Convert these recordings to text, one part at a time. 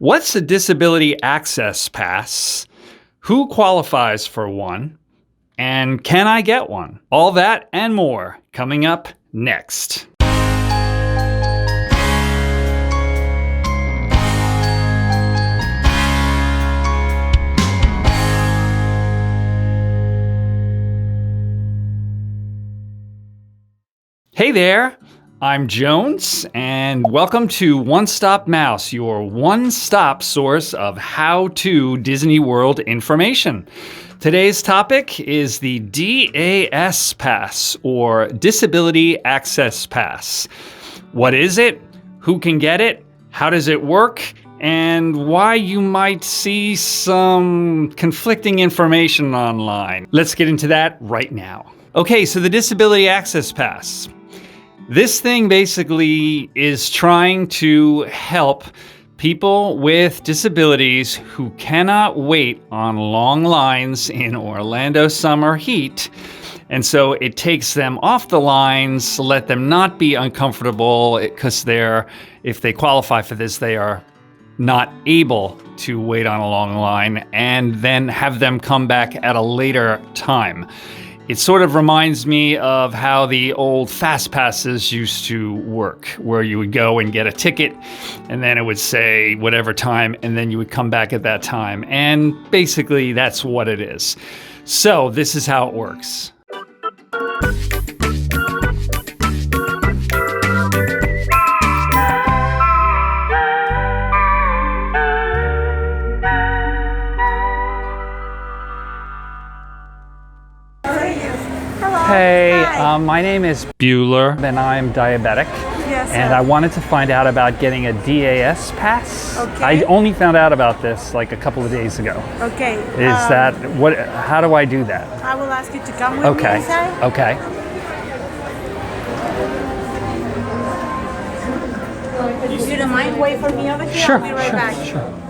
What's a disability access pass? Who qualifies for one? And can I get one? All that and more coming up next. Hey there, I'm Jones, and welcome to One Stop Mouse, your one-stop source of how-to Disney World information. Today's topic is the D.A.S. Pass, or Disability Access Pass. What is it? Who can get it? How does it work? And why you might see some conflicting information online. Let's get into that right now. Okay, so the Disability Access Pass. This thing basically is trying to help people with disabilities who cannot wait on long lines in Orlando summer heat. And so it takes them off the lines, let them not be uncomfortable, because if they qualify for this, they are not able to wait on a long line, and then have them come back at a later time. It sort of reminds me of how the old fast passes used to work, where you would go and get a ticket, and then it would say whatever time, and then you would come back at that time. And basically, that's what it is. So this is how it works. Hey, my name is Bueller, and I'm diabetic. Yes, and sir. I wanted to find out about getting a D.A.S. pass. Okay. I only found out about this like a couple of days ago. Okay. How do I do that? I will ask you to come with Okay. me inside. Okay. If you don't mind, wait for me over here. Sure. I'll be right back. Sure.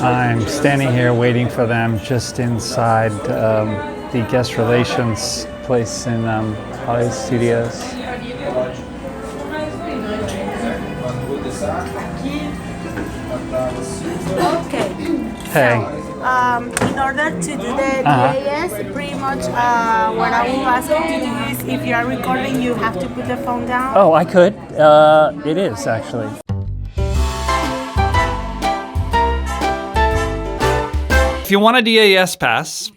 I'm standing here waiting for them just inside the guest relations place in Hollywood Studios. Okay. Hey. In order to do the D.A.S., pretty much what I will ask you to do is, if you are recording, you have to put the phone down. Oh, I could. It is actually. If you want a D.A.S. pass,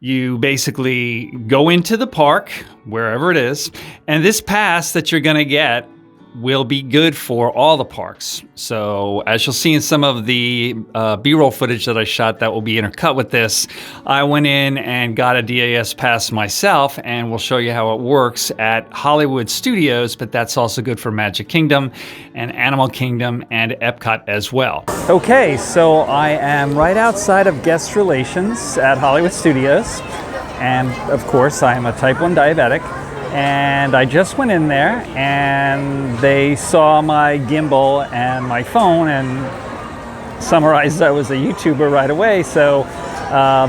you basically go into the park, wherever it is, and this pass that you're going to get will be good for all the parks. So as you'll see in some of the B-roll footage that I shot that will be intercut with this, I went in and got a D.A.S. pass myself, and we'll show you how it works at Hollywood Studios, but that's also good for Magic Kingdom and Animal Kingdom and Epcot as well. Okay, so I am right outside of guest relations at Hollywood Studios, and of course I am a type 1 diabetic. And I just went in there and they saw my gimbal and my phone and summarized I was a YouTuber right away. So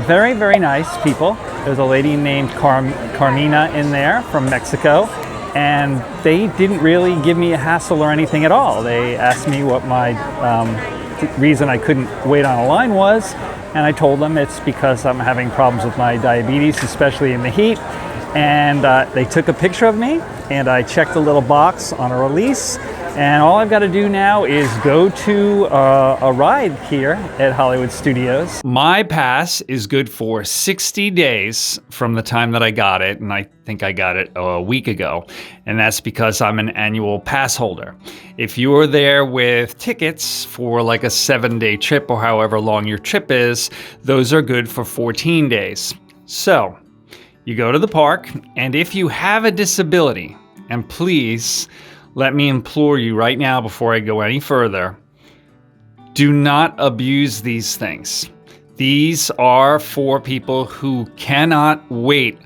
very, very nice people. There's a lady named Carmina in there from Mexico, and they didn't really give me a hassle or anything at all. They asked me what my reason I couldn't wait on a line was, and I told them it's because I'm having problems with my diabetes, especially in the heat. And they took a picture of me, and I checked a little box on a release, and all I've got to do now is go to a ride here at Hollywood Studios. My pass is good for 60 days from the time that I got it, and I think I got it a week ago, and that's because I'm an annual pass holder. If you're there with tickets for like a 7-day trip or however long your trip is, those are good for 14 days. So you go to the park, and if you have a disability, and please let me implore you right now before I go any further, do not abuse these things. These are for people who cannot wait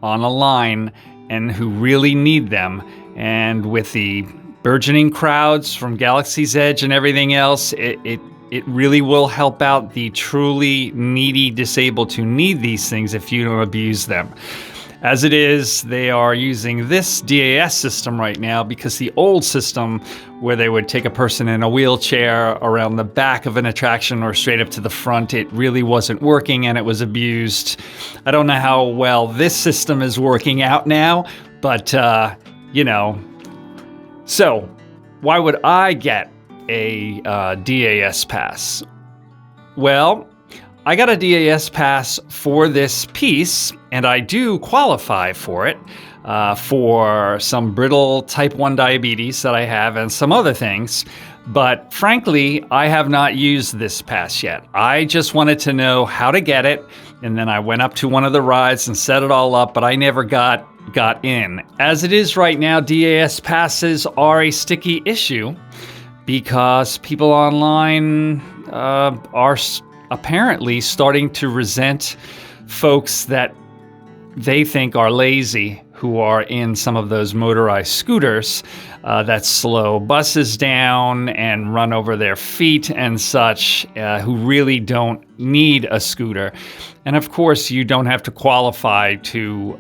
on a line and who really need them. And with the burgeoning crowds from Galaxy's Edge and everything else, it really will help out the truly needy disabled who need these things if you don't abuse them. As it is, they are using this D.A.S. system right now because the old system, where they would take a person in a wheelchair around the back of an attraction or straight up to the front, it really wasn't working and it was abused. I don't know how well this system is working out now, but, you know. So, why would I get a D.A.S. pass? Well, I got a D.A.S. pass for this piece, and I do qualify for it for some brittle type 1 diabetes that I have and some other things. But frankly, I have not used this pass yet. I just wanted to know how to get it, and then I went up to one of the rides and set it all up, but I never got in. As it is right now, D.A.S. passes are a sticky issue because people online are apparently starting to resent folks that they think are lazy who are in some of those motorized scooters that slow buses down and run over their feet and such, who really don't need a scooter. And of course, you don't have to qualify to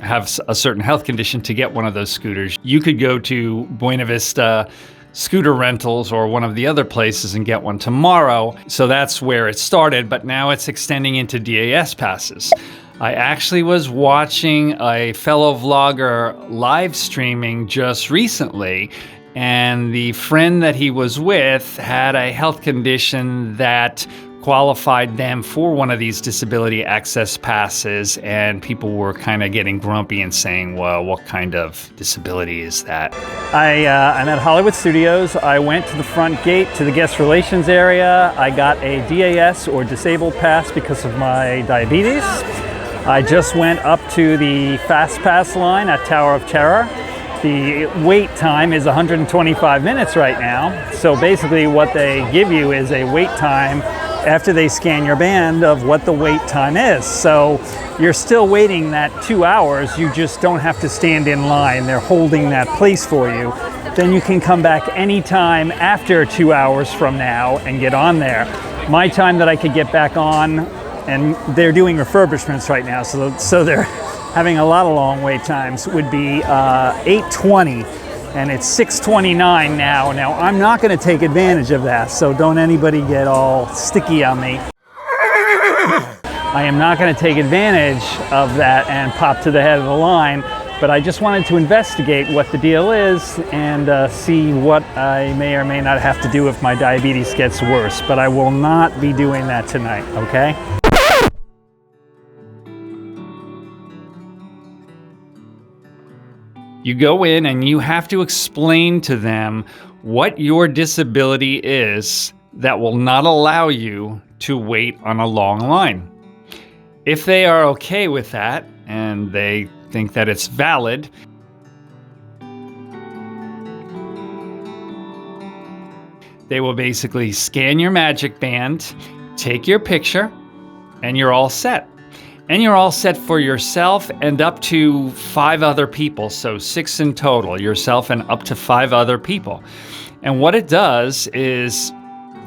have a certain health condition to get one of those scooters. You could go to Buena Vista Scooter Rentals or one of the other places and get one tomorrow. So that's where it started, but now it's extending into D.A.S. passes. I actually was watching a fellow vlogger live streaming just recently, and the friend that he was with had a health condition that qualified them for one of these disability access passes, and people were kind of getting grumpy and saying, well, what kind of disability is that? I'm at Hollywood Studios. I went to the front gate to the guest relations area. I got a D.A.S. or disabled pass because of my diabetes. I just went up to the Fast Pass line at Tower of Terror. The wait time is 125 minutes right now. So basically what they give you is a wait time after they scan your band of what the wait time is. So you're still waiting that 2 hours, you just don't have to stand in line. They're holding that place for you. Then you can come back anytime after 2 hours from now and get on there. My time that I could get back on, and they're doing refurbishments right now, so they're having a lot of long wait times, would be 8:20. And it's 6:29 now. Now, I'm not going to take advantage of that, so don't anybody get all sticky on me. I am not going to take advantage of that and pop to the head of the line, but I just wanted to investigate what the deal is and see what I may or may not have to do if my diabetes gets worse. But I will not be doing that tonight, okay? You go in and you have to explain to them what your disability is that will not allow you to wait on a long line. If they are okay with that and they think that it's valid, they will basically scan your magic band, take your picture, and you're all set. And you're all set for yourself and up to 5 other people. So 6 in total, yourself and up to 5 other people. And what it does is,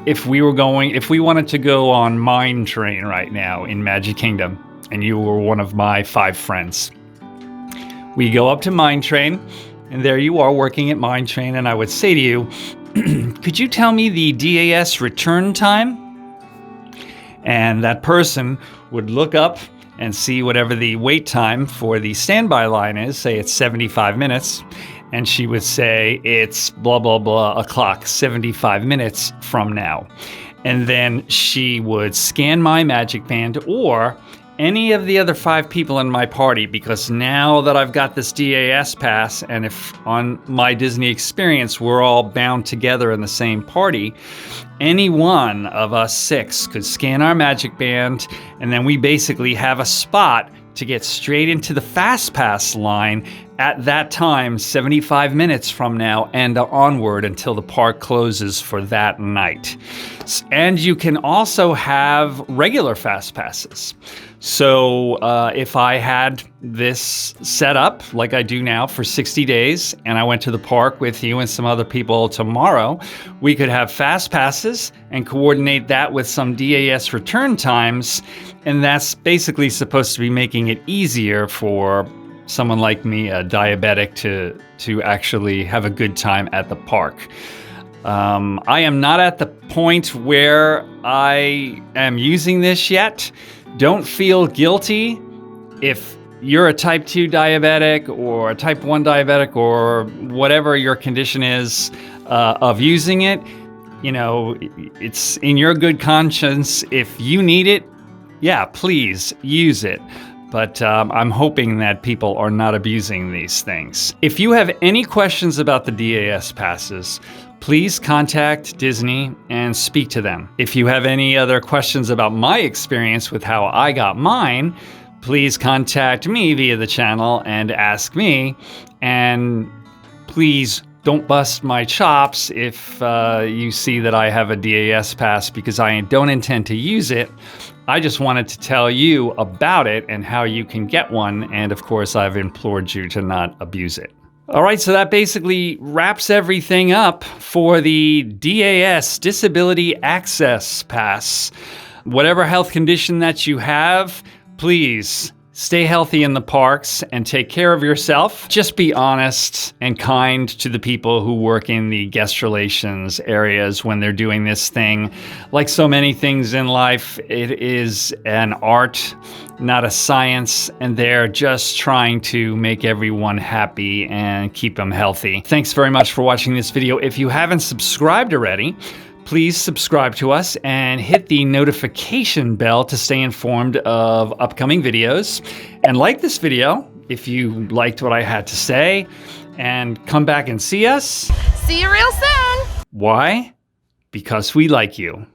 if we wanted to go on Mine Train right now in Magic Kingdom, and you were one of my 5 friends, we go up to Mine Train, and there you are working at Mine Train, and I would say to you, could you tell me the D.A.S. return time? And that person would look up and see whatever the wait time for the standby line is, say it's 75 minutes, and she would say it's blah, blah, blah o'clock, 75 minutes from now. And then she would scan my magic band or any of the other 5 people in my party, because now that I've got this D.A.S. pass, and if on my Disney experience we're all bound together in the same party, any one of us 6 could scan our magic band, and then we basically have a spot to get straight into the Fast Pass line at that time, 75 minutes from now and onward until the park closes for that night. And you can also have regular fast passes. So if I had this set up like I do now for 60 days and I went to the park with you and some other people tomorrow, we could have fast passes and coordinate that with some DAS return times. And that's basically supposed to be making it easier for someone like me, a diabetic, to actually have a good time at the park. I am not at the point where I am using this yet. Don't feel guilty if you're a type 2 diabetic or a type 1 diabetic or whatever your condition is of using it. You know, it's in your good conscience. If you need it, yeah, please use it. But I'm hoping that people are not abusing these things. If you have any questions about the DAS passes, please contact Disney and speak to them. If you have any other questions about my experience with how I got mine, please contact me via the channel and ask me. And please don't bust my chops if you see that I have a DAS pass, because I don't intend to use it. I just wanted to tell you about it and how you can get one. And of course, I've implored you to not abuse it. All right, so that basically wraps everything up for the DAS, Disability Access Pass. Whatever health condition that you have, please stay healthy in the parks and take care of yourself. Just be honest and kind to the people who work in the guest relations areas when they're doing this thing. Like so many things in life, it is an art, not a science, and they're just trying to make everyone happy and keep them healthy. Thanks very much for watching this video. If you haven't subscribed already, please subscribe to us and hit the notification bell to stay informed of upcoming videos. And like this video if you liked what I had to say, and come back and see us. See you real soon. Why? Because we like you.